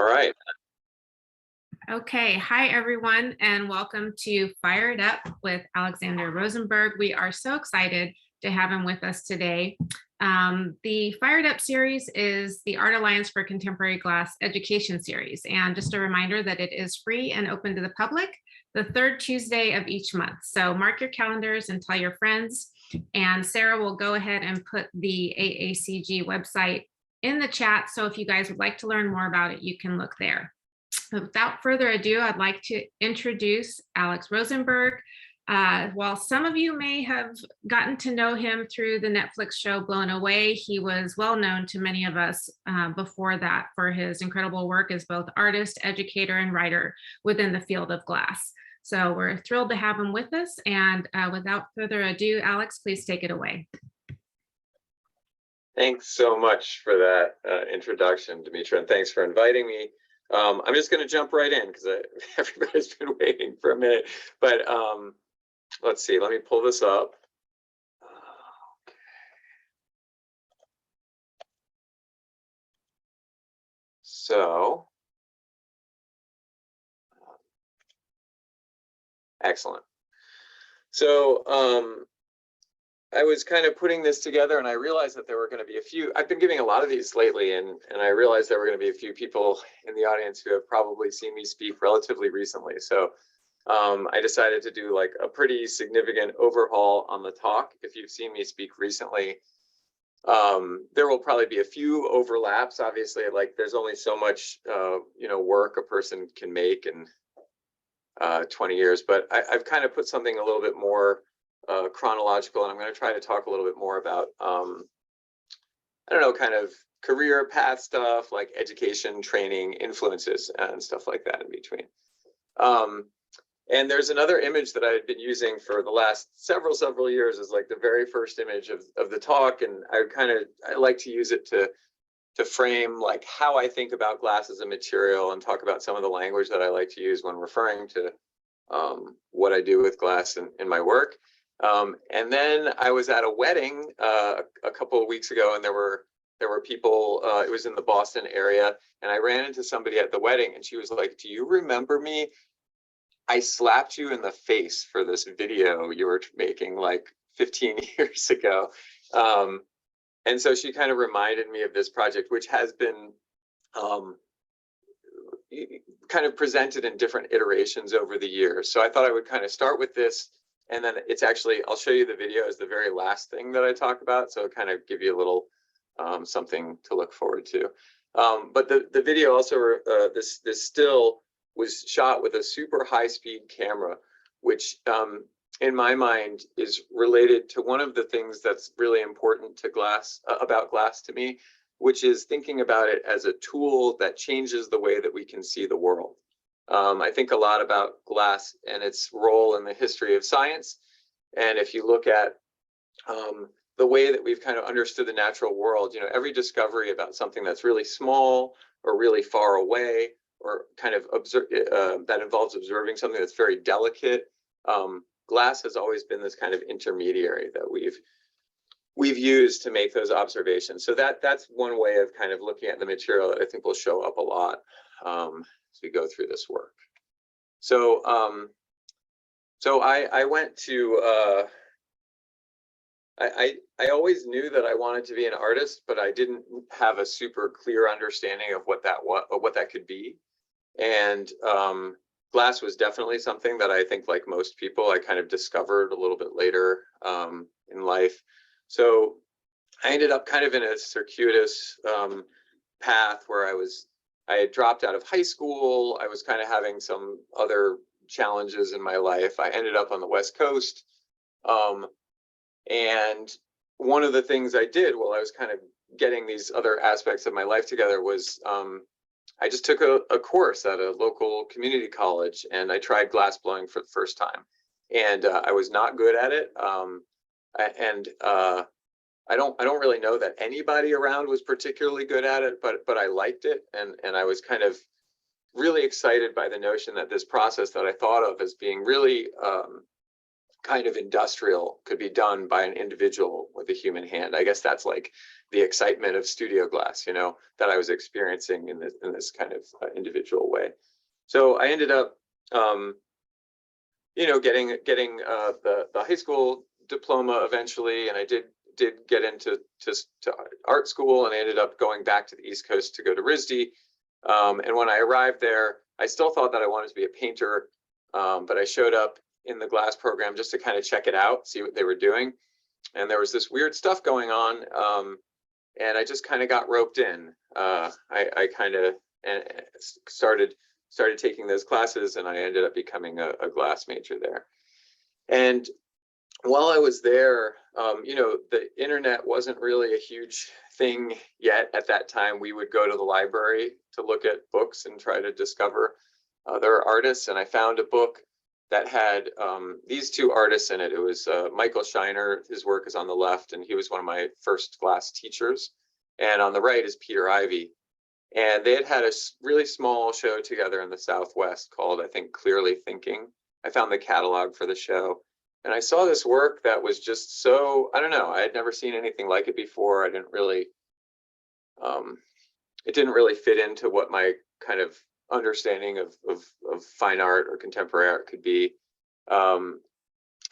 right. Okay, hi everyone, and welcome to Fired Up with Alexander Rosenberg. We are so excited to have him with us today. The Fired Up series is the Art Alliance for Contemporary Glass education series. And just a reminder that it is free and open to the public the third Tuesday of each month. So mark your calendars and tell your friends. And Sarah will go ahead and put the AACG website in the chat. So if you guys would like to learn more about it, you can look there. Without further ado, I'd like to introduce Alex Rosenberg. While some of you may have gotten to know him through the Netflix show Blown Away, he was well known to many of us before that for his incredible work as both artist, educator, and writer within the field of glass. So we're thrilled to have him with us. And without further ado, Alex, please take it away. Thanks so much for that introduction, Demetra, and thanks for inviting me. I'm just going to jump right in because everybody's been waiting for a minute. But let's see, let me pull this up. Okay. So, excellent. So, I was kind of putting this together and I realized that there were going to be a few, I've been giving a lot of these lately, and I realized there were going to be a few people in the audience who have probably seen me speak relatively recently. So I decided to do like a pretty significant overhaul on the talk. If you've seen me speak recently, there will probably be a few overlaps. Obviously, like there's only so much, work a person can make in 20 years, but I've kind of put something a little bit more chronological, and I'm going to try to talk a little bit more about kind of career path stuff like education, training, influences, and stuff like that in between. And there's another image that I had been using for the last several years as like the very first image of the talk, and I like to use it to frame like how I think about glass as a material and talk about some of the language that I like to use when referring to what I do with glass in my work. And then I was at a wedding a couple of weeks ago, and there were people, it was in the Boston area, and I ran into somebody at the wedding, and she was like, "Do you remember me? I slapped you in the face for this video you were making like 15 years ago." And so she kind of reminded me of this project, which has been kind of presented in different iterations over the years. So I thought I would kind of start with this. And then it's actually, I'll show you the video as the very last thing that I talk about. So kind of give you a little something to look forward to. But the video also, this still was shot with a super high speed camera, which in my mind is related to one of the things that's really important to glass, about glass to me, which is thinking about it as a tool that changes the way that we can see the world. I think a lot about glass and its role in the history of science. And if you look at the way that we've kind of understood the natural world, every discovery about something that's really small or really far away, or kind of that involves observing something that's very delicate, glass has always been this kind of intermediary that we've used to make those observations. So that's one way of kind of looking at the material that I think will show up a lot as we go through this work. So I went to I always knew that I wanted to be an artist, but I didn't have a super clear understanding of what that could be. And glass was definitely something that I think, like most people, I kind of discovered a little bit later in life. So I ended up kind of in a circuitous path where I had dropped out of high school. I was kind of having some other challenges in my life. I ended up on the West Coast. And one of the things I did while I was kind of getting these other aspects of my life together was I just took a course at a local community college, and I tried glass blowing for the first time. And I was not good at it. I don't really know that anybody around was particularly good at it, but I liked it, and I was kind of really excited by the notion that this process that I thought of as being really kind of industrial could be done by an individual with a human hand. I guess that's like the excitement of studio glass, you know, that I was experiencing in this kind of individual way. So I ended up, you know, getting the high school diploma eventually, and I did get into art school, and I ended up going back to the East Coast to go to RISD. And when I arrived there, I still thought that I wanted to be a painter, but I showed up in the glass program just to kind of check it out, see what they were doing. And there was this weird stuff going on, and I just kind of got roped in. I kind of started taking those classes, and I ended up becoming a glass major there. And while I was there, you know, the internet wasn't really a huge thing yet at that time. We would go to the library to look at books and try to discover other artists. And I found a book that had these two artists in it. It was Michael Shiner. His work is on the left, and he was one of my first glass teachers. And on the right is Peter Ivy. And they had a really small show together in the Southwest called, I think, Clearly Thinking. I found the catalog for the show. And I saw this work that was just so, I don't know, I had never seen anything like it before. I didn't really, it didn't really fit into what my kind of understanding of fine art or contemporary art could be. And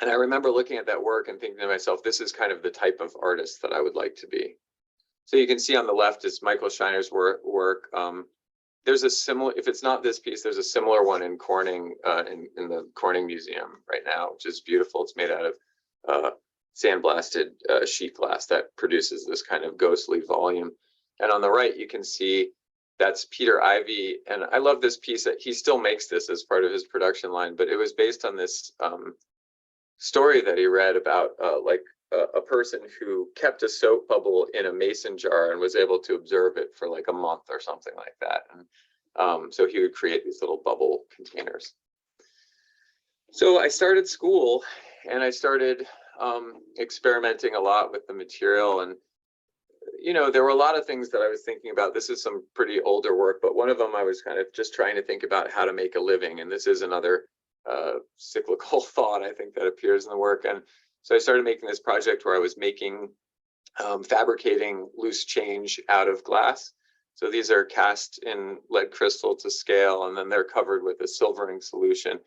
I remember looking at that work and thinking to myself, this is kind of the type of artist that I would like to be. So you can see on the left is Michael Shiner's work. There's a similar, if it's not this piece, there's a similar one in Corning, in the Corning Museum right now, which is beautiful. It's made out of sandblasted sheet glass that produces this kind of ghostly volume. And on the right, you can see that's Peter Ivy. And I love this piece that he still makes this as part of his production line, but it was based on this story that he read about like a person who kept a soap bubble in a mason jar and was able to observe it for like a month or something like that. And so he would create these little bubble containers. So I started school, and I started experimenting a lot with the material. And, you know, there were a lot of things that I was thinking about. This is some pretty older work, but one of them I was kind of just trying to think about how to make a living. And this is another cyclical thought, I think, that appears in the work. And so I started making this project where I was making, fabricating loose change out of glass. So these are cast in lead crystal to scale, and then they're covered with a silvering solution.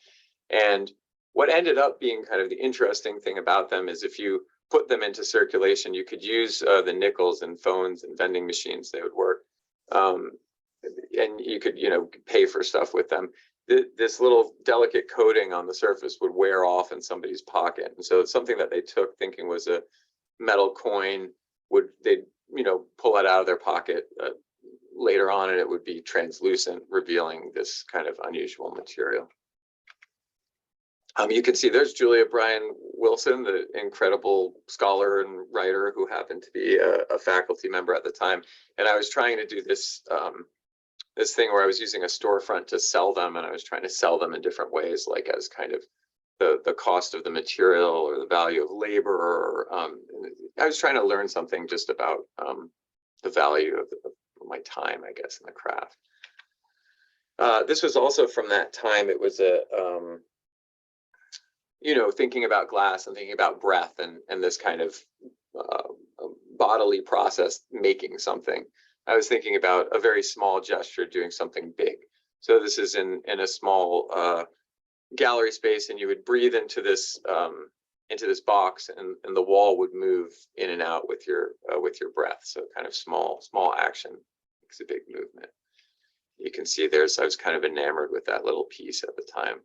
And what ended up being kind of the interesting thing about them is if you put them into circulation, you could use the nickels in phones and vending machines. They would work. And you could, you know, pay for stuff with them. This little delicate coating on the surface would wear off in somebody's pocket. And so it's something that they took thinking was a metal coin, they'd, you know, pull it out of their pocket later on, and it would be translucent, revealing this kind of unusual material. You can see there's Julia Bryan Wilson, the incredible scholar and writer who happened to be a faculty member at the time. And I was trying to do this this thing where I was using a storefront to sell them, and I was trying to sell them in different ways, like as kind of the cost of the material or the value of labor. Or I was trying to learn something just about the value of my time, I guess, in the craft. This was also from that time. It was a you know, thinking about glass and thinking about breath and this kind of bodily process making something. I was thinking about a very small gesture doing something big. So this is in a small gallery space, and you would breathe into this box, and the wall would move in and out with your breath. So kind of small action makes a big movement. You can see there's, I was kind of enamored with that little piece at the time.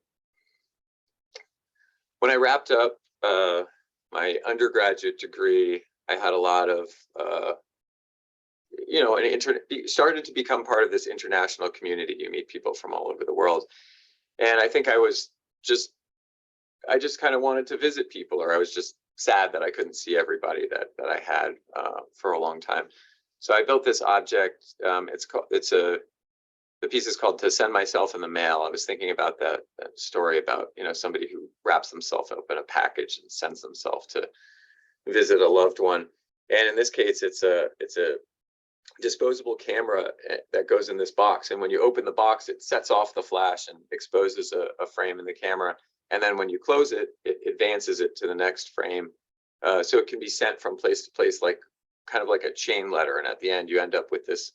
When I wrapped up my undergraduate degree, I had a lot of you know, started to become part of this international community. You meet people from all over the world. And I think I just kind of wanted to visit people, or I was just sad that I couldn't see everybody that I had for a long time. So I built this object. The piece is called To Send Myself in the Mail. I was thinking about that story about, you know, somebody who wraps themselves up in a package and sends themselves to visit a loved one. And in this case, it's a disposable camera that goes in this box. And when you open the box, it sets off the flash and exposes a frame in the camera. And then when you close it, it advances it to the next frame. So it can be sent from place to place, like kind of like a chain letter. And at the end, you end up with this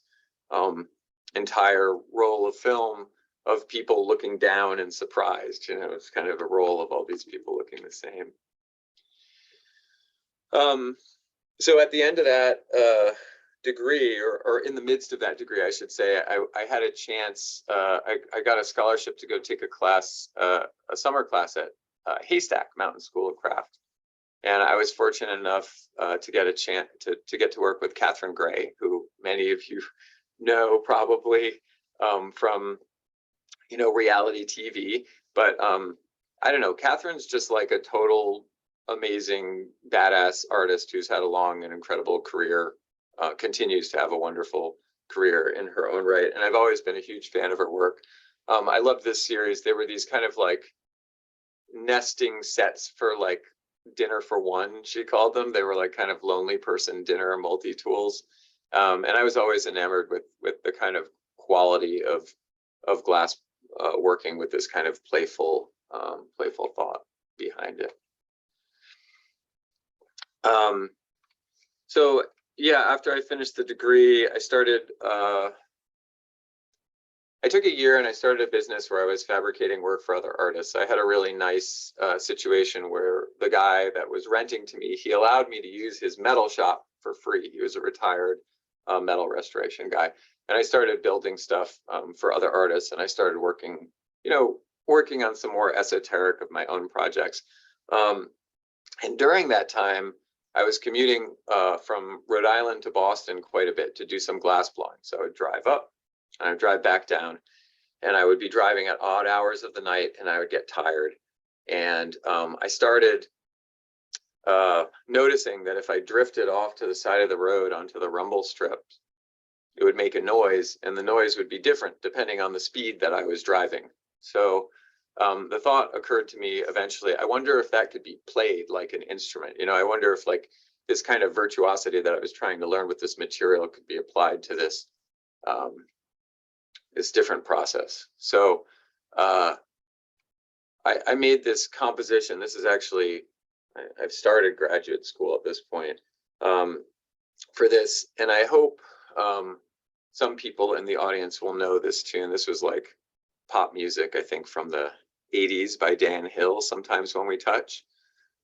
entire roll of film of people looking down and surprised. You know, it's kind of a roll of all these people looking the same. So at the end of that degree, or in the midst of that degree, I should say, I had a chance, I got a scholarship to go take a class, a summer class at Haystack Mountain School of Craft. And I was fortunate enough to get a chance to get to work with Catherine Gray, who many of you know probably from, you know, reality TV. But I don't know, Catherine's just like a total amazing, badass artist who's had a long and incredible career, continues to have a wonderful career in her own right. And I've always been a huge fan of her work. I love this series. There were these kind of like nesting sets for like dinner for one, she called them. They were like kind of lonely person dinner multi-tools. And I was always enamored with the kind of quality of glass working with this kind of playful thought behind it. So yeah, after I finished the degree, I started, I took a year and I started a business where I was fabricating work for other artists. I had a really nice situation where the guy that was renting to me, he allowed me to use his metal shop for free. He was a retired metal restoration guy. And I started building stuff for other artists, and I started working, you know, working on some more esoteric of my own projects. And during that time, I was commuting from Rhode Island to Boston quite a bit to do some glass blowing. So I would drive up and I would drive back down, and I would be driving at odd hours of the night, and I would get tired. And I started noticing that if I drifted off to the side of the road onto the rumble strip, it would make a noise, and the noise would be different depending on the speed that I was driving. So the thought occurred to me eventually, I wonder if that could be played like an instrument. You know, I wonder if like this kind of virtuosity that I was trying to learn with this material could be applied to this, this different process. So I made this composition. This is actually, I've started graduate school at this point for this, and I hope some people in the audience will know this tune. This was like pop music, I think, from the 80s by Dan Hill, Sometimes When We Touch.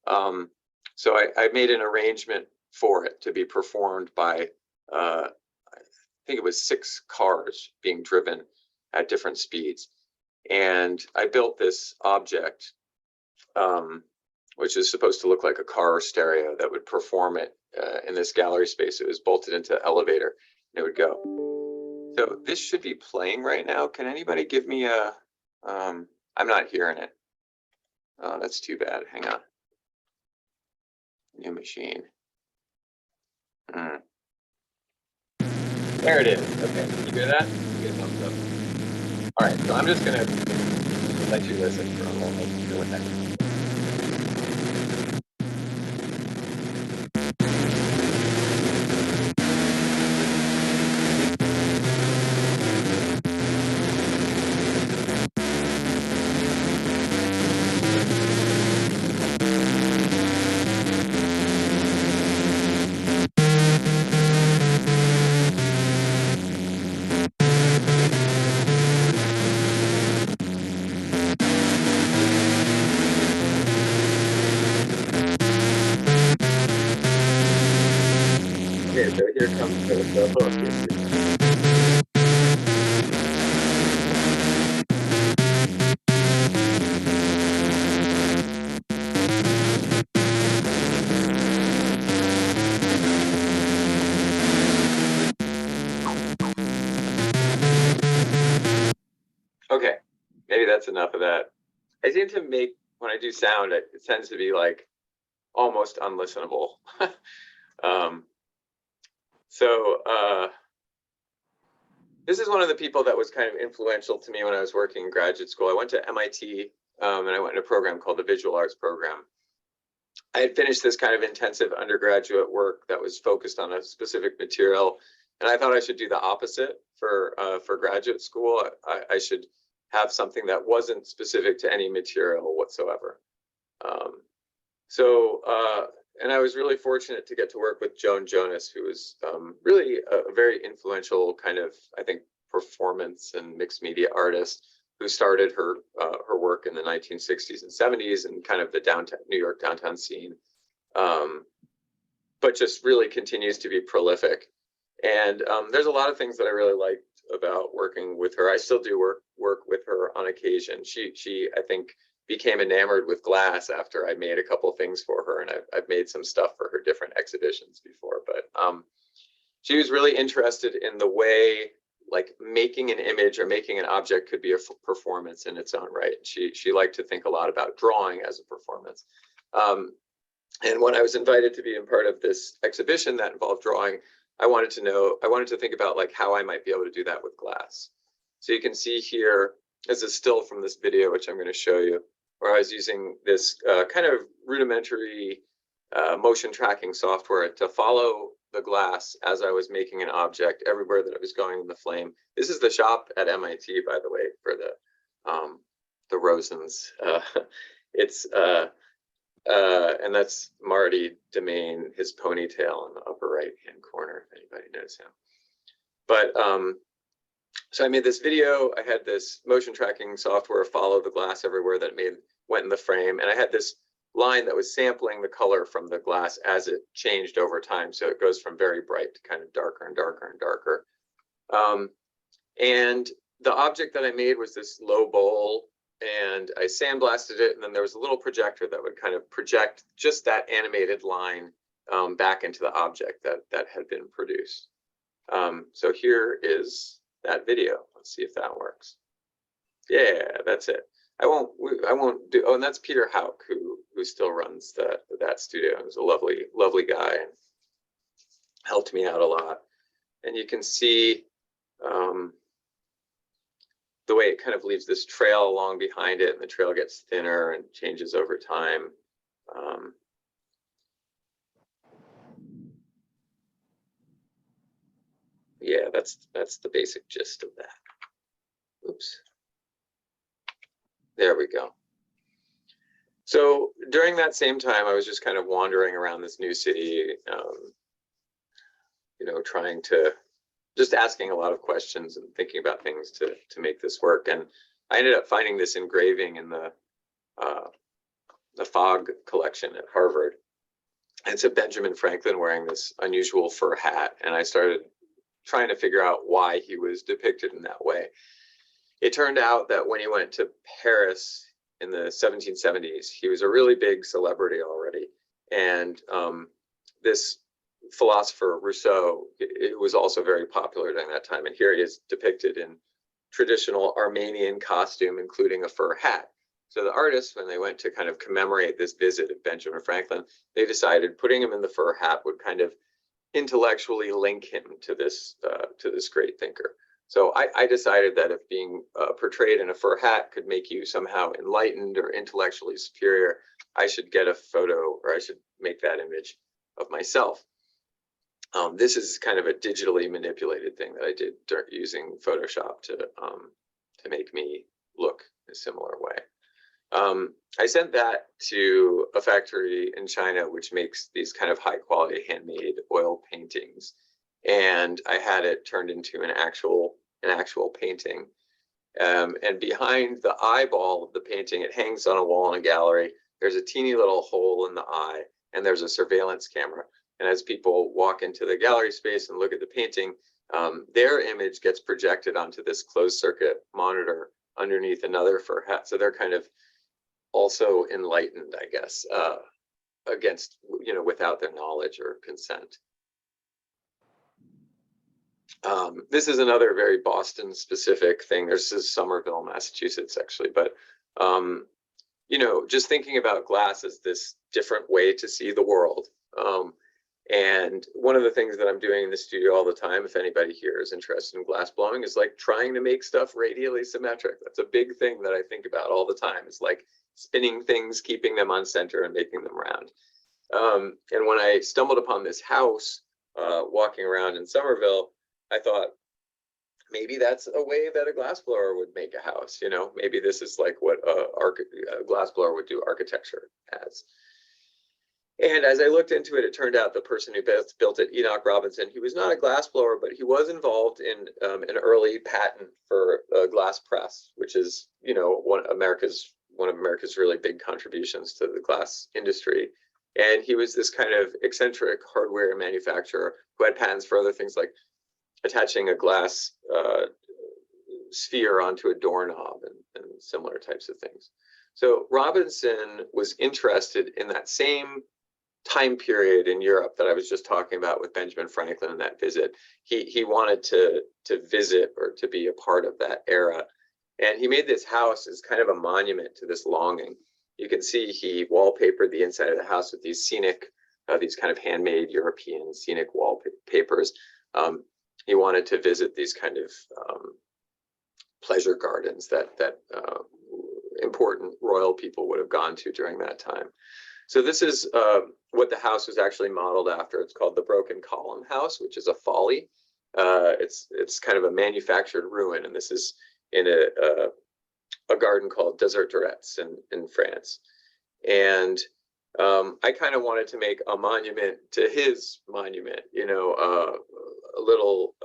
So I made an arrangement for it to be performed by, I think it was 6 cars being driven at different speeds. And I built this object, which is supposed to look like a car stereo that would perform it in this gallery space. It was bolted into the elevator, and it would go. So this should be playing right now. Can anybody give me a, I'm not hearing it. Oh, that's too bad. Hang on. New machine. There it is. Okay, can you hear that? Give a thumbs up. All right, so I'm just gonna let you listen for a moment. See what that is. Okay, so here comes the hook. Okay, maybe that's enough of that. I seem to make, when I do sound, it tends to be like almost unlistenable. This is one of the people that was kind of influential to me when I was working in graduate school. I went to MIT and I went in a program called the Visual Arts program. I had finished this kind of intensive undergraduate work that was focused on a specific material, And I thought I should do the opposite for graduate school. I should have something that wasn't specific to any material whatsoever. And I was really fortunate to get to work with Joan Jonas, who was really a very influential kind of, I think, performance and mixed media artist who started her work in the 1960s and 70s and kind of the downtown New York downtown scene, but just really continues to be prolific. And there's a lot of things that I really liked about working with her. I still do work with her on occasion. She I think became enamored with glass after I made a couple things for her, and I've made some stuff for her different exhibitions before. But she was really interested in the way, like, making an image or making an object could be a performance in its own right. She liked to think a lot about drawing as a performance. And when I was invited to be a part of this exhibition that involved drawing, I wanted to think about like how I might be able to do that with glass. So you can see here, this is still from this video, which I'm going to show you, where I was using this kind of rudimentary motion tracking software to follow the glass as I was making an object everywhere that I was going in the flame. This is the shop at MIT, by the way, for the Rosens. And that's Marty Demain, his ponytail in the upper right-hand corner, if anybody knows him. But so I made this video. I had this motion tracking software follow the glass everywhere that went in the frame, and I had this line that was sampling the color from the glass as it changed over time. So it goes from very bright to kind of darker and darker and darker. And the object that I made was this low bowl, and I sandblasted it, and then there was a little projector that would kind of project just that animated line back into the object that had been produced. So here is that video. Let's see if that works. Yeah, that's it. I won't do. Oh, and that's Peter Hauk, who still runs that studio. He was a lovely guy and helped me out a lot. And you can see the way it kind of leaves this trail along behind it, and the trail gets thinner and changes over time. Yeah, that's the basic gist of that. Oops. There we go. So during that same time, I was just kind of wandering around this new city, trying to, just asking a lot of questions and thinking about things to make this work. And I ended up finding this engraving in the Fogg collection at Harvard. And it's a Benjamin Franklin wearing this unusual fur hat. And I started trying to figure out why he was depicted in that way. It turned out that when he went to Paris in the 1770s, he was a really big celebrity already. And this philosopher, Rousseau, it was also very popular during that time. And here he is depicted in traditional Armenian costume, including a fur hat. So the artists, when they went to kind of commemorate this visit of Benjamin Franklin, they decided putting him in the fur hat would kind of intellectually link him to this great thinker. So I decided that if being portrayed in a fur hat could make you somehow enlightened or intellectually superior, I should get a photo, or I should make that image of myself. This is kind of a digitally manipulated thing that I did using Photoshop to make me look a similar way. I sent that to a factory in China, which makes these kind of high quality handmade oil paintings. And I had it turned into an actual painting. And behind the eyeball of the painting, it hangs on a wall in a gallery. There's a teeny little hole in the eye, and there's a surveillance camera. And as people walk into the gallery space and look at the painting, their image gets projected onto this closed circuit monitor underneath another fur hat. So they're kind of also enlightened, I guess, against, without their knowledge or consent. This is another very Boston specific thing. This is Somerville, Massachusetts, actually. But, just thinking about glass as this different way to see the world. And one of the things that I'm doing in the studio all the time, if anybody here is interested in glass blowing, is like trying to make stuff radially symmetric. That's a big thing that I think about all the time. It's like spinning things, keeping them on center and making them round. And when I stumbled upon this house, walking around in Somerville, I thought, maybe that's a way that a glassblower would make a house. Maybe this is like what a glassblower would do architecture as. And as I looked into it, it turned out the person who built it, Enoch Robinson, he was not a glassblower, but he was involved in an early patent for a glass press, which is, one of America's really big contributions to the glass industry. And he was this kind of eccentric hardware manufacturer who had patents for other things like attaching a glass sphere onto a doorknob and similar types of things. So Robinson was interested in that same time period in Europe that I was just talking about with Benjamin Franklin in that visit. He wanted to visit or to be a part of that era. And he made this house as kind of a monument to this longing. You can see he wallpapered the inside of the house with these scenic, these kind of handmade European scenic wallpapers. He wanted to visit these kind of pleasure gardens that important royal people would have gone to during that time. So this is what the house was actually modeled after. It's called the Broken Column House, which is a folly. It's kind of a manufactured ruin, and this is in a garden called Deserterets in France. And I kind of wanted to make a monument to his monument, a little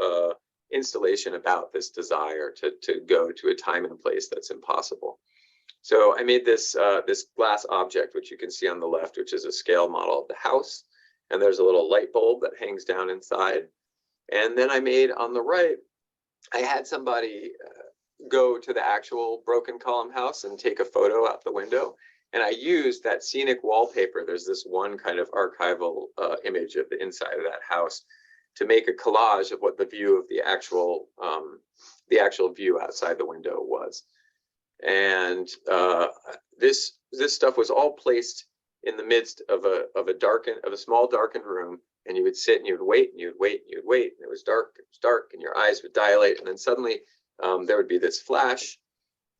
installation about this desire to go to a time and place that's impossible. So I made this glass object, which you can see on the left, which is a scale model of the house. And there's a little light bulb that hangs down inside. And then I made on the right, I had somebody go to the actual Broken Column house and take a photo out the window. And I used that scenic wallpaper. There's this one kind of archival image of the inside of that house to make a collage of what the view of the actual view outside the window was. And this stuff was all placed in the midst of a small darkened room, and you would sit and you would wait and you'd wait and you'd wait, and it was dark, and your eyes would dilate, and then suddenly there would be this flash,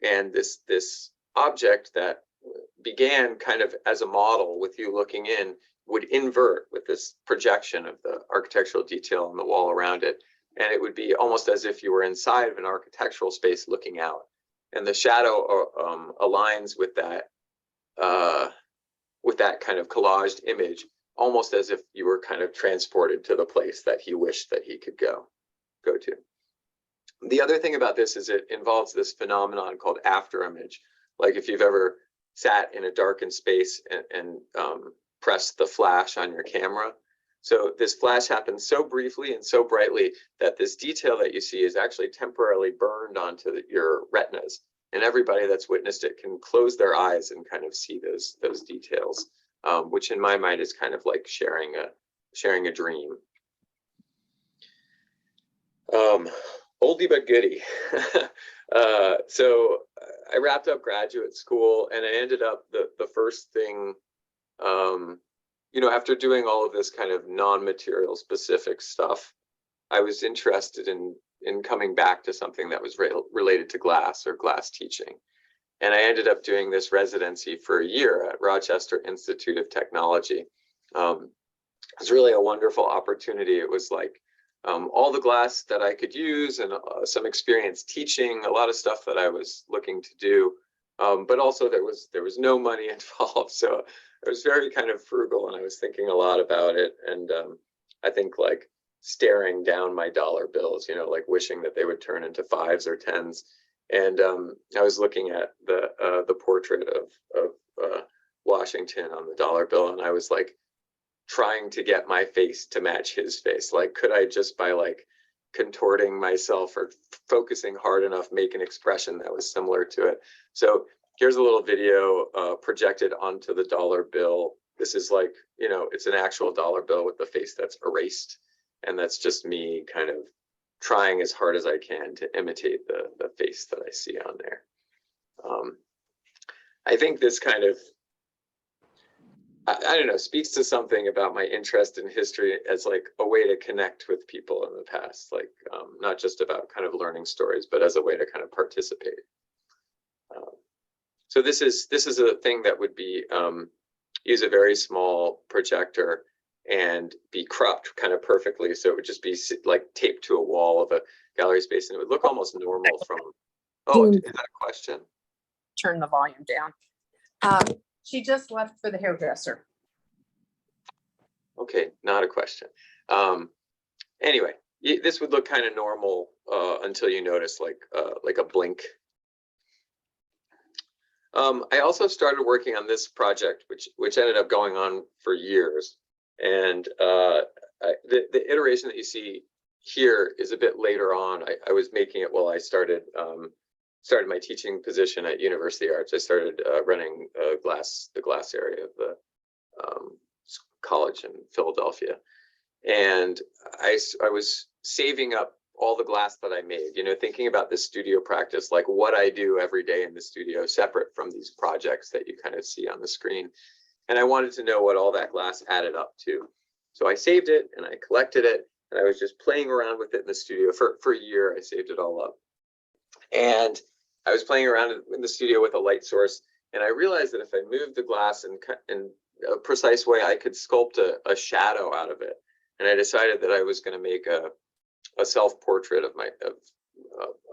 and this object that began kind of as a model with you looking in would invert with this projection of the architectural detail on the wall around it, and it would be almost as if you were inside of an architectural space looking out. And the shadow aligns with that kind of collaged image, almost as if you were kind of transported to the place that he wished that he could go to. The other thing about this is it involves this phenomenon called afterimage. Like if you've ever sat in a darkened space and pressed the flash on your camera. So this flash happens so briefly and so brightly that this detail that you see is actually temporarily burned onto your retinas. And everybody that's witnessed it can close their eyes and kind of see those details, which in my mind is kind of like sharing a dream. Oldie but goodie. So I wrapped up graduate school, and I ended up the first thing, after doing all of this kind of non-material specific stuff, I was interested in coming back to something that was related to glass or glass teaching. And I ended up doing this residency for a year at Rochester Institute of Technology. It was really a wonderful opportunity. It was like all the glass that I could use and some experience teaching, a lot of stuff that I was looking to do. But also there was no money involved. So I was very kind of frugal, and I was thinking a lot about it. And I think like staring down my dollar bills, like wishing that they would turn into 5s or 10s. And I was looking at the portrait of Washington on the dollar bill, and I was like trying to get my face to match his face. Like, could I just by like contorting myself or focusing hard enough make an expression that was similar to it? So here's a little video projected onto the dollar bill. This is like, it's an actual dollar bill with the face that's erased. And that's just me kind of trying as hard as I can to imitate the face that I see on there. I think this kind of, I don't know, speaks to something about my interest in history as like a way to connect with people in the past, like not just about kind of learning stories, but as a way to kind of participate. So this is a thing that would be, use a very small projector, and be cropped kind of perfectly. So it would just be like taped to a wall of a gallery space, and it would look almost normal from, oh, is that a question? Turn the volume down. She just left for the hairdresser. Okay, not a question. Anyway, this would look kind of normal until you notice like a blink. I also started working on this project, which ended up going on for years. And the iteration that you see here is a bit later on. I was making it while I started my teaching position at University Arts. I started running the glass area of the college in Philadelphia. And I was saving up all the glass that I made, thinking about the studio practice, like what I do every day in the studio, separate from these projects that you kind of see on the screen. And I wanted to know what all that glass added up to. So I saved it and I collected it, and I was just playing around with it in the studio for a year. I saved it all up. And I was playing around in the studio with a light source, and I realized that if I moved the glass in a precise way, I could sculpt a shadow out of it. And I decided that I was going to make a self-portrait of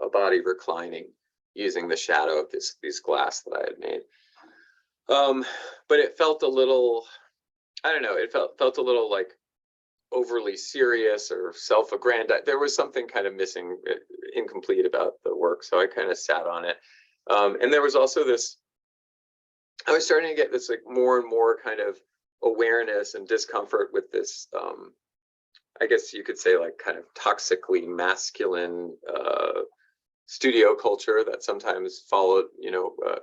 a body reclining using the shadow of these glass that I had made. But it felt a little, I don't know, it felt a little like overly serious or self-aggrandized. There was something kind of missing, incomplete about the work. So I kind of sat on it. And there was also this, I was starting to get this like more and more kind of awareness and discomfort with this, I guess you could say like kind of toxically masculine studio culture that sometimes followed,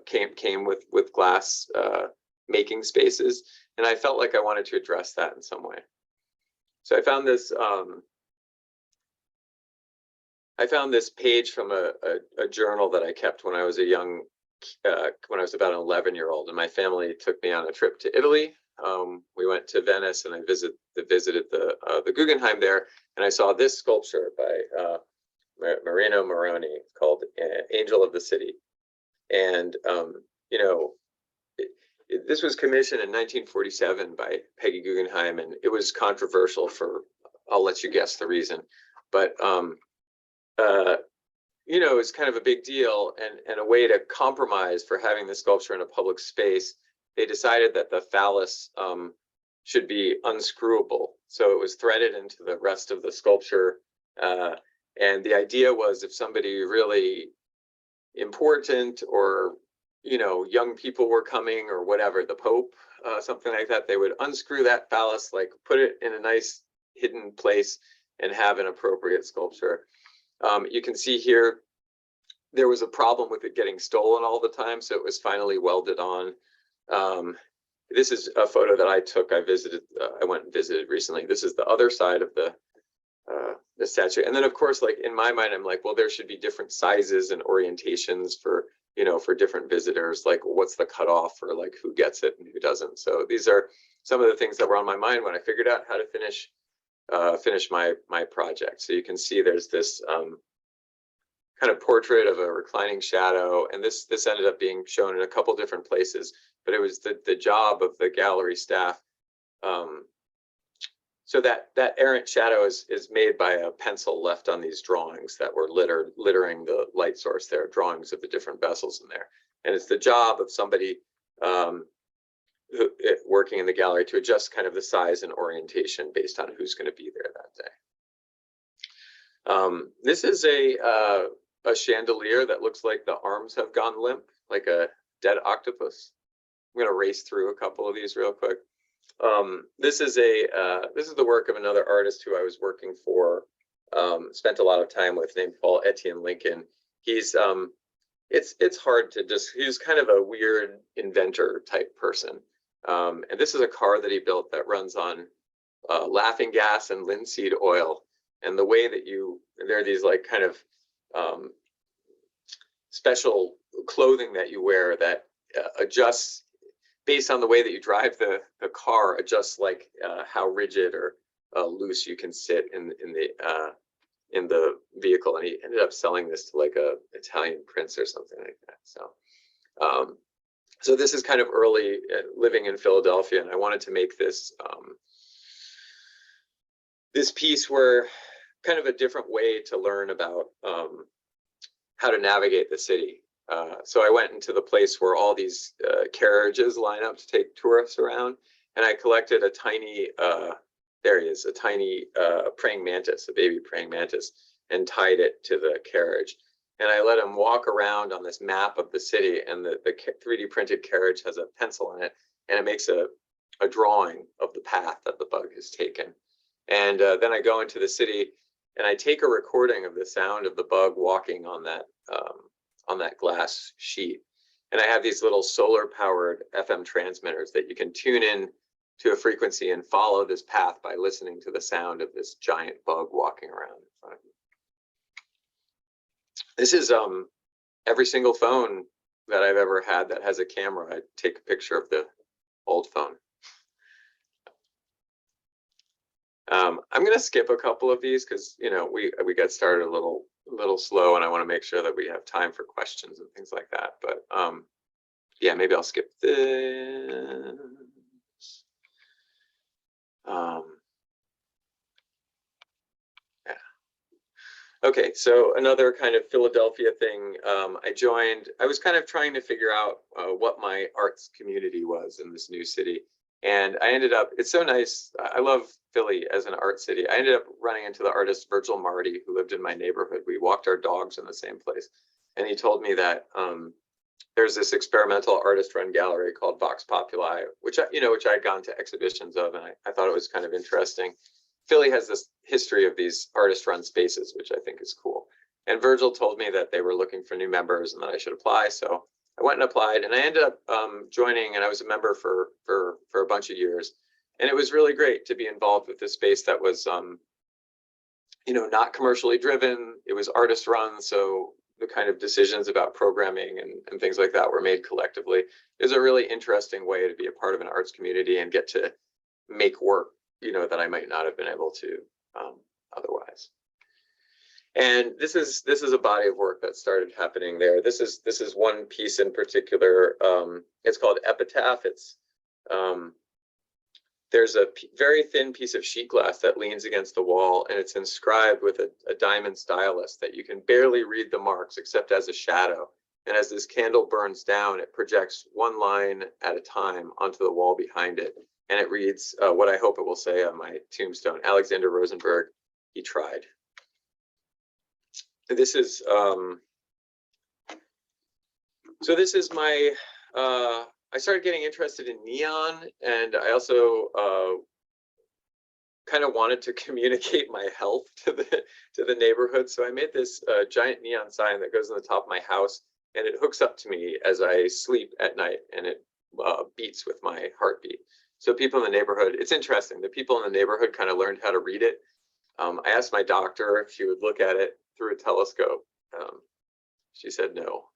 came with glass making spaces. And I felt like I wanted to address that in some way. So I found this page from a journal that I kept when I was when I was about an 11-year-old, and my family took me on a trip to Italy. We went to Venice, and I visited the Guggenheim there, and I saw this sculpture by Marino Moroni called Angel of the City. And this was commissioned in 1947 by Peggy Guggenheim, and it was controversial for, I'll let you guess the reason, but it's kind of a big deal, and a way to compromise for having the sculpture in a public space. They decided that the phallus should be unscrewable, so it was threaded into the rest of the sculpture. And the idea was, if somebody really important or young people were coming or whatever, the Pope, something like that, they would unscrew that phallus, like put it in a nice hidden place and have an appropriate sculpture. You can see here, there was a problem with it getting stolen all the time, so it was finally welded on. This is a photo that I took. I went and visited recently. This is the other side of the statue. And then of course, like in my mind, I'm like, well, there should be different sizes and orientations for different visitors, like what's the cutoff for like who gets it and who doesn't. So these are some of the things that were on my mind when I figured out how to finish my project. So you can see there's this kind of portrait of a reclining shadow, and this ended up being shown in a couple different places, but it was the job of the gallery staff. So that errant shadow is made by a pencil left on these drawings that were littering the light source there, drawings of the different vessels in there. And it's the job of somebody working in the gallery to adjust kind of the size and orientation based on who's going to be there that day. This is a chandelier that looks like the arms have gone limp, like a dead octopus. I'm going to race through a couple of these real quick. This is the work of another artist who I was working for, spent a lot of time with, named Paul Etienne Lincoln. He's it's hard to just, he's kind of a weird inventor type person. And this is a car that he built that runs on laughing gas and linseed oil. And the way that there are these like kind of special clothing that you wear that adjusts based on the way that you drive the car, adjusts like how rigid or loose you can sit in the vehicle. And he ended up selling this to like a Italian prince or something like that. So so this is kind of early living in Philadelphia, and I wanted to make this this piece were kind of a different way to learn about how to navigate the city. So I went into the place where all these carriages line up to take tourists around, and I collected a tiny, there he is, a tiny praying mantis, a baby praying mantis, and tied it to the carriage. And I let him walk around on this map of the city, and the 3D printed carriage has a pencil in it, and it makes a drawing of the path that the bug has taken. And then I go into the city, and I take a recording of the sound of the bug walking on that glass sheet. And I have these little solar-powered FM transmitters that you can tune in to a frequency and follow this path by listening to the sound of this giant bug walking around in front of you. This is every single phone that I've ever had that has a camera. I take a picture of the old phone. I'm going to skip a couple of these because, you know, we got started a little slow, and I want to make sure that we have time for questions and things like that. But yeah, maybe I'll skip this. Yeah. Okay, so another kind of Philadelphia thing. I was kind of trying to figure out what my arts community was in this new city. And I ended up, it's so nice. I love Philly as an art city. I ended up running into the artist Virgil Marty, who lived in my neighborhood. We walked our dogs in the same place. And he told me that there's this experimental artist-run gallery called Vox Populi, which I had gone to exhibitions of, and I thought it was kind of interesting. Philly has this history of these artist-run spaces, which I think is cool. And Virgil told me that they were looking for new members and that I should apply. So I went and applied, and I ended up joining, and I was a member for a bunch of years. And it was really great to be involved with this space that was, not commercially driven. It was artist run, so the kind of decisions about programming and things like that were made collectively. It was a really interesting way to be a part of an arts community and get to make work, that I might not have been able to otherwise. And this is a body of work that started happening there. This is one piece in particular. It's called Epitaph. It's there's a very thin piece of sheet glass that leans against the wall, and it's inscribed with a diamond stylus that you can barely read the marks except as a shadow. And as this candle burns down, it projects one line at a time onto the wall behind it. And it reads what I hope it will say on my tombstone: Alexander Rosenberg, he tried. This is so this is my I started getting interested in neon, and I also kind of wanted to communicate my health to the neighborhood. So I made this giant neon sign that goes on the top of my house, and it hooks up to me as I sleep at night, and it beats with my heartbeat. So people in the neighborhood, it's interesting, the people in the neighborhood kind of learned how to read it. I asked my doctor if she would look at it through a telescope. She said no.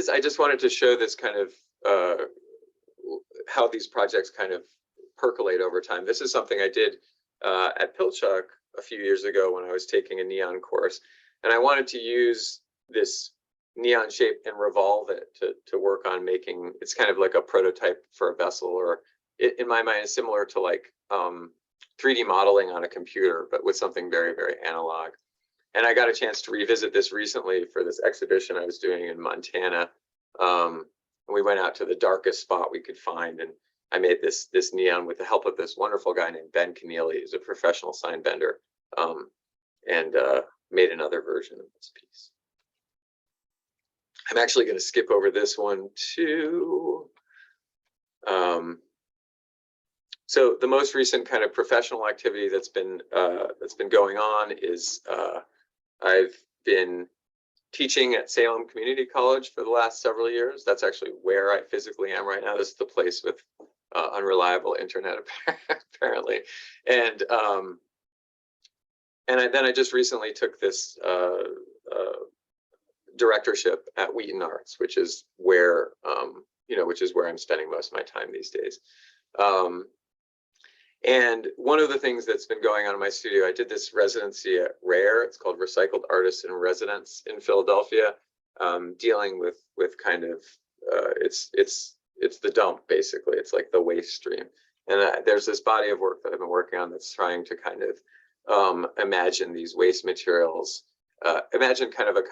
I just wanted to show this kind of how these projects kind of percolate over time. This is something I did at Pilchuck a few years ago when I was taking a neon course, and I wanted to use this neon shape and revolve it to work on making, it's kind of like a prototype for a vessel, or in my mind, it's similar to like 3D modeling on a computer, but with something very, very analog. And I got a chance to revisit this recently for this exhibition I was doing in Montana. We went out to the darkest spot we could find, and I made this neon with the help of this wonderful guy named Ben Keneally, who's a professional sign bender, and made another version of this piece. I'm actually going to skip over this one too. So the most recent kind of professional activity that's been going on is I've been teaching at Salem Community College for the last several years. That's actually where I physically am right now. This is the place with unreliable internet, apparently. And then I just recently took this directorship at Wheaton Arts, which is where I'm spending most of my time these days. And one of the things that's been going on in my studio, I did this residency at Rare. It's called Recycled Artists in Residence in Philadelphia, dealing with kind of it's the dump, basically. It's like the waste stream. And there's this body of work that I've been working on that's trying to kind of imagine these waste materials, imagine kind of a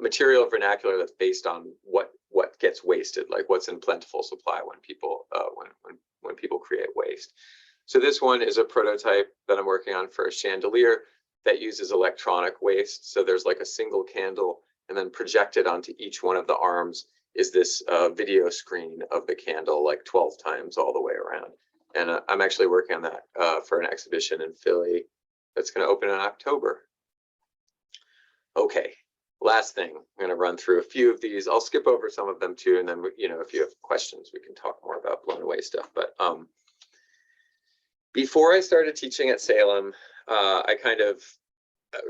material vernacular that's based on what gets wasted, like what's in plentiful supply when people when people create waste. So this one is a prototype that I'm working on for a chandelier that uses electronic waste. So there's like a single candle, and then projected onto each one of the arms is this video screen of the candle, like 12 times all the way around. And I'm actually working on that for an exhibition in Philly that's going to open in October. Okay, last thing, I'm going to run through a few of these. I'll skip over some of them too, and then if you have questions, we can talk more about blown away stuff. But before I started teaching at Salem, I kind of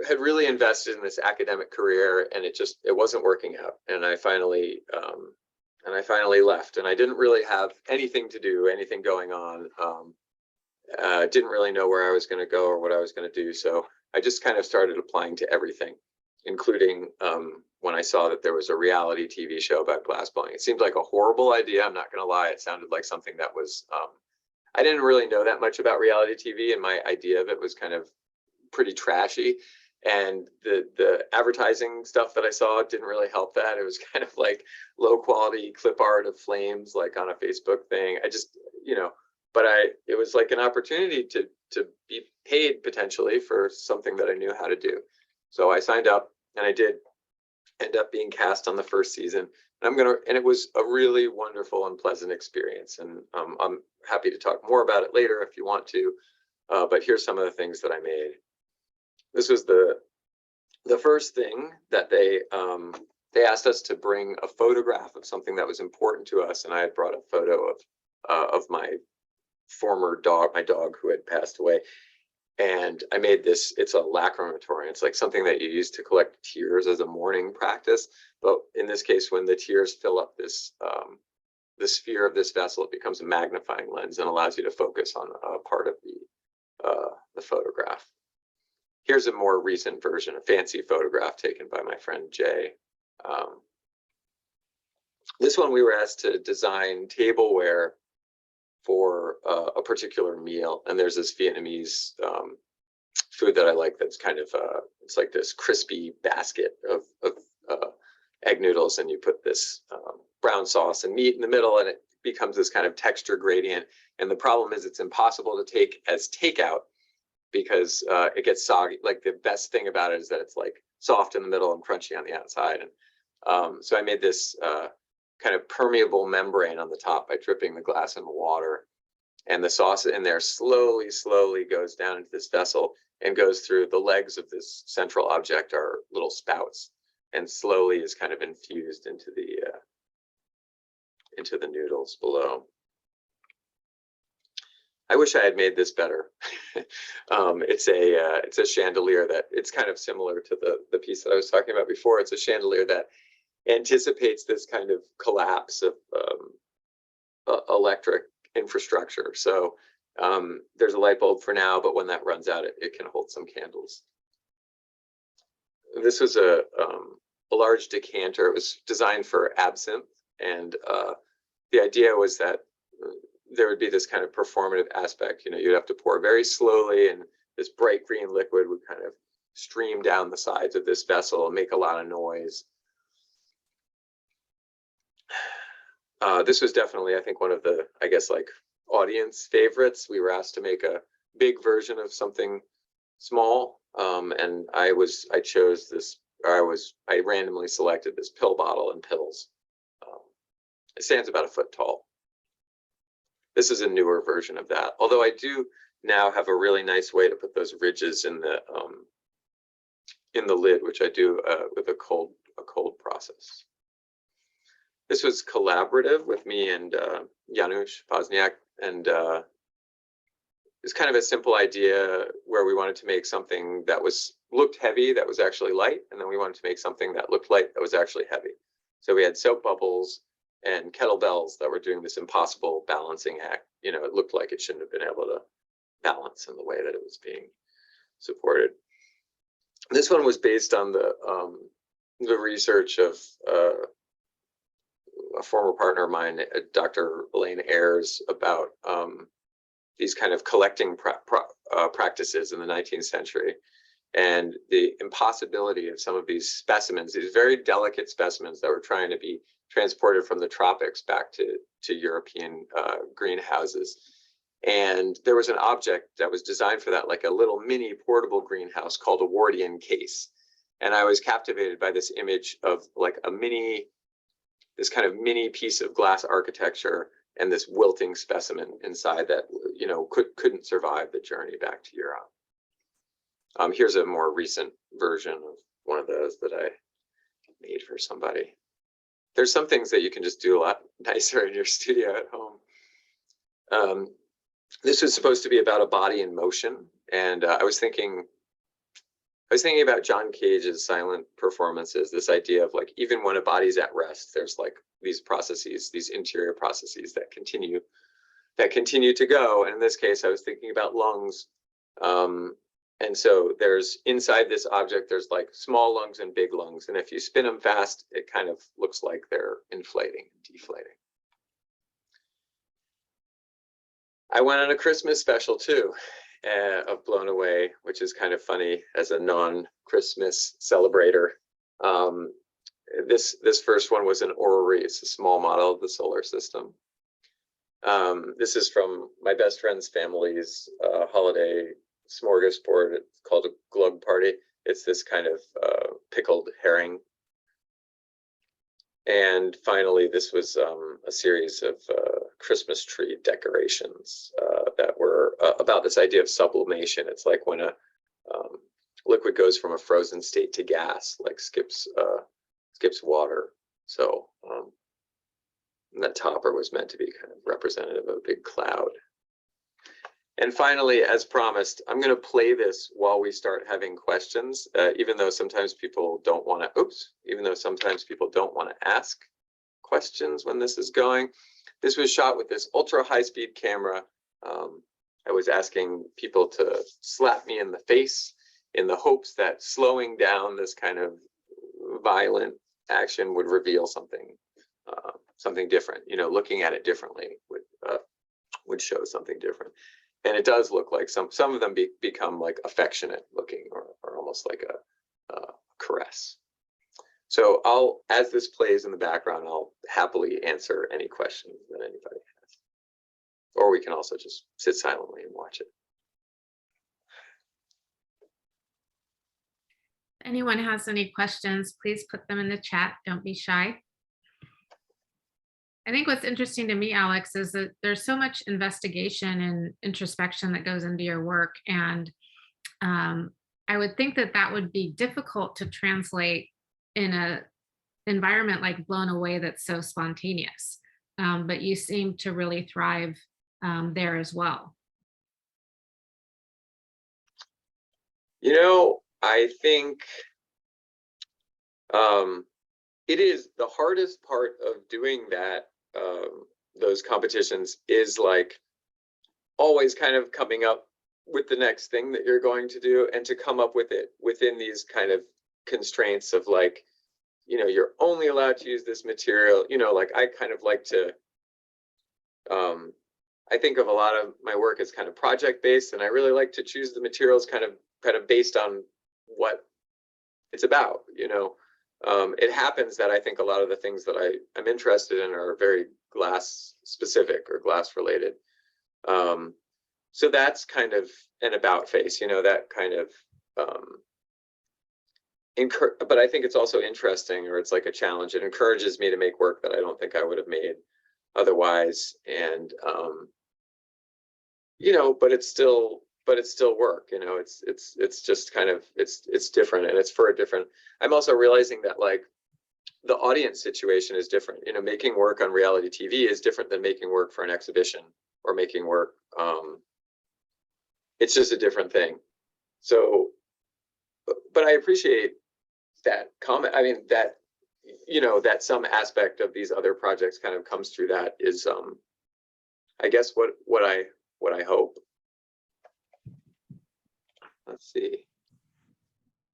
had really invested in this academic career, and it wasn't working out. And I finally left, and I didn't really have anything to do, anything going on. Didn't really know where I was going to go or what I was going to do. So I just kind of started applying to everything, including when I saw that there was a reality TV show about glassblowing. It seemed like a horrible idea. I'm not going to lie. It sounded like something that was, I didn't really know that much about reality TV, and my idea of it was kind of pretty trashy. And the advertising stuff that I saw didn't really help that. It was kind of like low quality clip art of flames, like on a Facebook thing. I just, but it was like an opportunity to be paid potentially for something that I knew how to do. So I signed up, and I did end up being cast on the first season. And it was a really wonderful and pleasant experience. And I'm happy to talk more about it later if you want to. But here's some of the things that I made. This was the first thing that they asked us to bring a photograph of something that was important to us, and I had brought a photo of my former dog, my dog who had passed away, and I made this. It's a lacrimatorium. It's like something that you use to collect tears as a mourning practice, but in this case, when the tears fill up this the sphere of this vessel, it becomes a magnifying lens and allows you to focus on a part of the photograph. Here's a more recent version, a fancy photograph taken by my friend Jay. This one we were asked to design tableware for a particular meal. And there's this Vietnamese food that I like that's kind of, it's like this crispy basket of egg noodles, and you put this brown sauce and meat in the middle, and it becomes this kind of texture gradient. And the problem is it's impossible to take as takeout, because it gets soggy. Like, the best thing about it is that it's like soft in the middle and crunchy on the outside. And so I made this kind of permeable membrane on the top by dripping the glass in water. And the sauce in there slowly goes down into this vessel and goes through the legs of this central object, are little spouts, and slowly is kind of infused into the noodles below. I wish I had made this better. It's a chandelier that, it's kind of similar to the piece that I was talking about before. It's a chandelier that anticipates this kind of collapse of electric infrastructure. So there's a light bulb for now, but when that runs out, it can hold some candles. This was a large decanter. It was designed for absinthe, and the idea was that there would be this kind of performative aspect. You'd have to pour very slowly, and this bright green liquid would kind of stream down the sides of this vessel and make a lot of noise. This was definitely, I think, one of the, I guess, like, audience favorites. We were asked to make a big version of something small, and I chose this, or I randomly selected this pill bottle and pills. It stands about a foot tall. This is a newer version of that, although I do now have a really nice way to put those ridges in the lid, which I do with a cold process. This was collaborative with me and Janusz Pozniak, and it's kind of a simple idea where we wanted to make something that looked heavy that was actually light, and then we wanted to make something that looked light that was actually heavy. So we had soap bubbles and kettlebells that were doing this impossible balancing act. It looked like it shouldn't have been able to balance in the way that it was being supported. This one was based on the research of a former partner of mine, Dr. Elaine Ayres, about these kind of collecting practices in the 19th century, and the impossibility of some of these specimens, these very delicate specimens that were trying to be transported from the tropics back to European greenhouses. And there was an object that was designed for that, like a little mini portable greenhouse called a Wardian case. And I was captivated by this image of like this kind of mini piece of glass architecture and this wilting specimen inside that, you know, couldn't survive the journey back to Europe. Here's a more recent version of one of those that I made for somebody. There's some things that you can just do a lot nicer in your studio at home. This was supposed to be about a body in motion, and I was thinking about John Cage's silent performances, this idea of like, even when a body's at rest, there's like these processes, these interior processes that continue to go. And in this case, I was thinking about lungs. And so there's inside this object, there's like small lungs and big lungs. And if you spin them fast, it kind of looks like they're inflating and deflating. I went on a Christmas special too, of Blown Away, which is kind of funny as a non-Christmas celebrator. This first one was an orrery. It's a small model of the solar system. This is from my best friend's family's holiday smorgasbord. It's called a glug party. It's this kind of pickled herring. And finally, this was a series of Christmas tree decorations that were about this idea of sublimation. It's like when a liquid goes from a frozen state to gas, like skips water. So that topper was meant to be kind of representative of a big cloud. And finally, as promised, I'm going to play this while we start having questions, even though sometimes people don't want to ask questions when this is going. This was shot with this ultra high-speed camera. I was asking people to slap me in the face in the hopes that slowing down this kind of violent action would reveal something different. You know, looking at it differently would show something different. And it does look like some of them become like affectionate looking, or almost like a caress. So as this plays in the background, I'll happily answer any questions that anybody has. Or we can also just sit silently and watch it. If anyone has any questions, please put them in the chat. Don't be shy. I think what's interesting to me, Alex, is that there's so much investigation and introspection that goes into your work. And I would think that that would be difficult to translate in an environment like Blown Away that's so spontaneous. But you seem to really thrive there as well. You know, I think it is the hardest part of doing that. Those competitions is like always kind of coming up with the next thing that you're going to do, and to come up with it within these kind of constraints of like, you know, you're only allowed to use this material. You know, like I kind of like to, I think of a lot of my work as kind of project based, and I really like to choose the materials kind of based on what it's about, you know. It happens that I think a lot of the things that I'm interested in are very glass specific or glass related. So that's kind of an about face, you know, that kind of, but I think it's also interesting, or it's like a challenge. It encourages me to make work that I don't think I would have made otherwise. And, you know, but it's still work, you know. It's just kind of, it's different, and it's for a different. I'm also realizing that like the audience situation is different. You know, making work on reality TV is different than making work for an exhibition or making work. It's just a different thing. So, but I appreciate that comment. I mean, that, you know, that some aspect of these other projects kind of comes through that is, I guess what I hope. Let's see.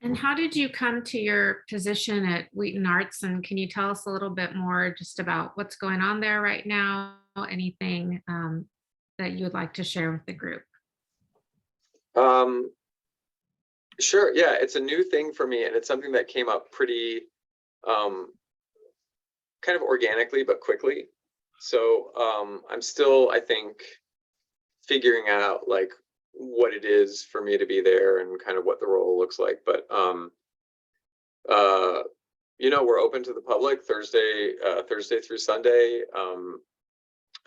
And how did you come to your position at Wheaton Arts? And can you tell us a little bit more just about what's going on there right now? Anything that you would like to share with the group? Sure. Yeah, it's a new thing for me, and it's something that came up pretty kind of organically, but quickly. So I'm still, I think, figuring out like what it is for me to be there and kind of what the role looks like. But you know, we're open to the public Thursday through Sunday.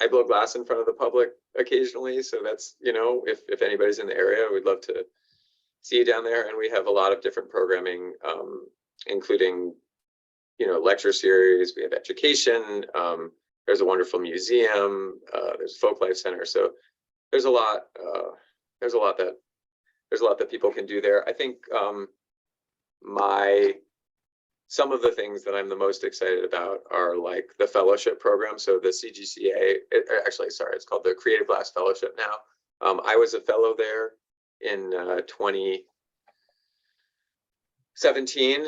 I blow glass in front of the public occasionally, so that's, you know, if anybody's in the area, we'd love to see you down there. And we have a lot of different programming, including, you know, lecture series. We have education. There's a wonderful museum. There's a folk life center. So there's a lot. There's a lot that people can do there. I think some of the things that I'm the most excited about are like the fellowship program. So the CGCA, it's called the Creative Glass Fellowship now. I was a fellow there in 2017,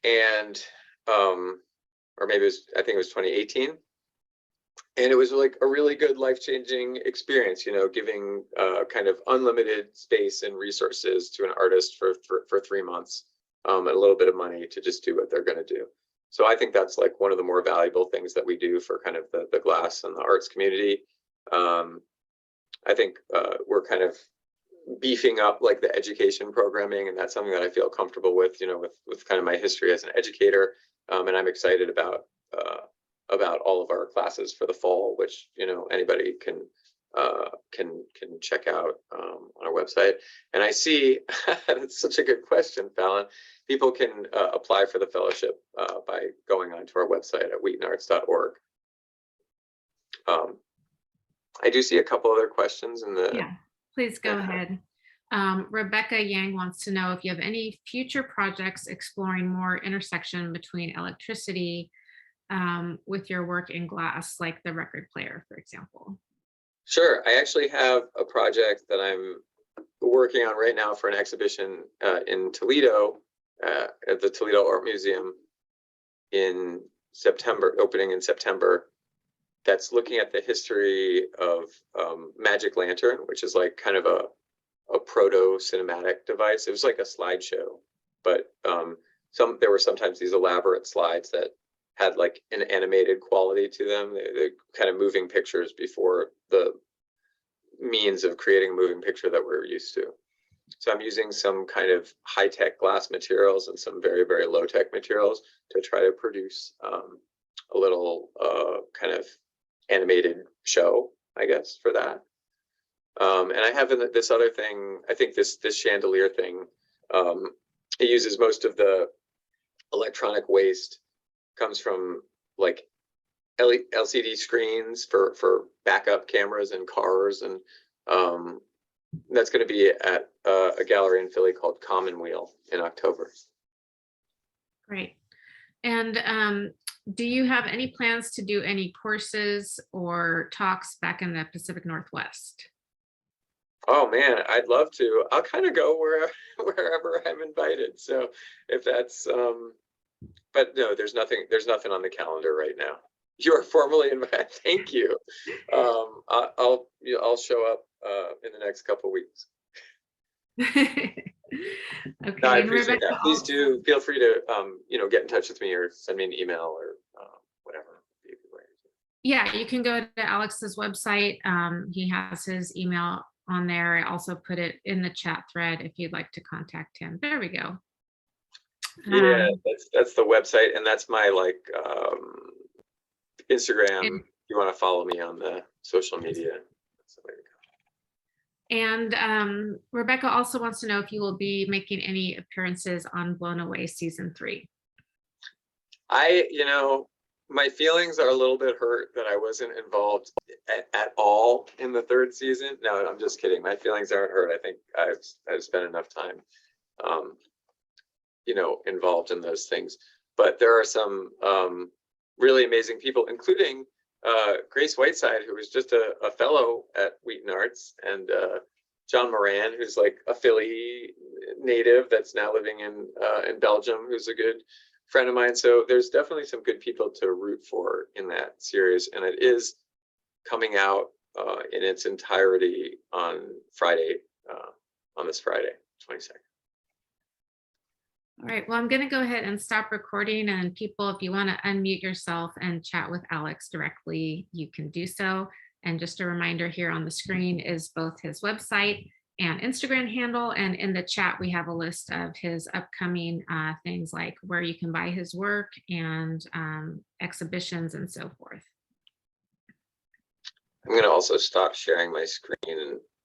and or maybe I think it was 2018. And it was like a really good life-changing experience, you know, giving kind of unlimited space and resources to an artist for 3 months, and a little bit of money to just do what they're going to do. So I think that's like one of the more valuable things that we do for kind of the glass and the arts community. I think we're kind of beefing up like the education programming, and that's something that I feel comfortable with, you know, with kind of my history as an educator. And I'm excited about all of our classes for the fall, which, you know, anybody can check out on our website. And I see that's such a good question, Fallon. People can apply for the fellowship by going onto our website at wheatonarts.org. I do see a couple other questions in the. Yeah, please go ahead. Rebecca Yang wants to know if you have any future projects exploring more intersection between electricity with your work in glass, like the record player, for example. Sure. I actually have a project that I'm working on right now for an exhibition in Toledo at the Toledo Art Museum in September, opening in September. That's looking at the history of Magic Lantern, which is like kind of a proto-cinematic device. It was like a slideshow, but there were sometimes these elaborate slides that had like an animated quality to them. They're kind of moving pictures before the means of creating a moving picture that we're used to. So I'm using some kind of high-tech glass materials and some very, very low-tech materials to try to produce a little kind of animated show, I guess, for that. And I have this other thing, I think this chandelier thing, it uses most of the electronic waste, comes from like LCD screens for backup cameras in cars. And that's going to be at a gallery in Philly called Commonweal in October. Great. And do you have any plans to do any courses or talks back in the Pacific Northwest? Oh man, I'd love to. I'll kind of go wherever I'm invited. So if that's, but no, there's nothing on the calendar right now. You are formally invited. Thank you. I'll show up in the next couple of weeks. Okay. No, I appreciate that. Please do feel free to get in touch with me or send me an email or whatever. Yeah, you can go to Alex's website. He has his email on there. I also put it in the chat thread if you'd like to contact him. There we go. Yeah, that's the website, and that's my like Instagram. If you want to follow me on the social media. That's the way to go. And Rebecca also wants to know if you will be making any appearances on Blown Away season 3. My feelings are a little bit hurt that I wasn't involved at all in the 3rd season. No, I'm just kidding. My feelings aren't hurt. I think I've spent enough time, involved in those things. But there are some really amazing people, including Grace Whiteside, who was just a fellow at Wheaton Arts, and John Moran, who's like a Philly native that's now living in Belgium, who's a good friend of mine. So there's definitely some good people to root for in that series, and it is coming out in its entirety on Friday, on this Friday, 22nd. All right, well, I'm going to go ahead and stop recording, and people, if you want to unmute yourself and chat with Alex directly, you can do so. And just a reminder, here on the screen is both his website and Instagram handle, and in the chat we have a list of his upcoming things, like where you can buy his work and exhibitions and so forth. I'm going to also stop sharing my screen and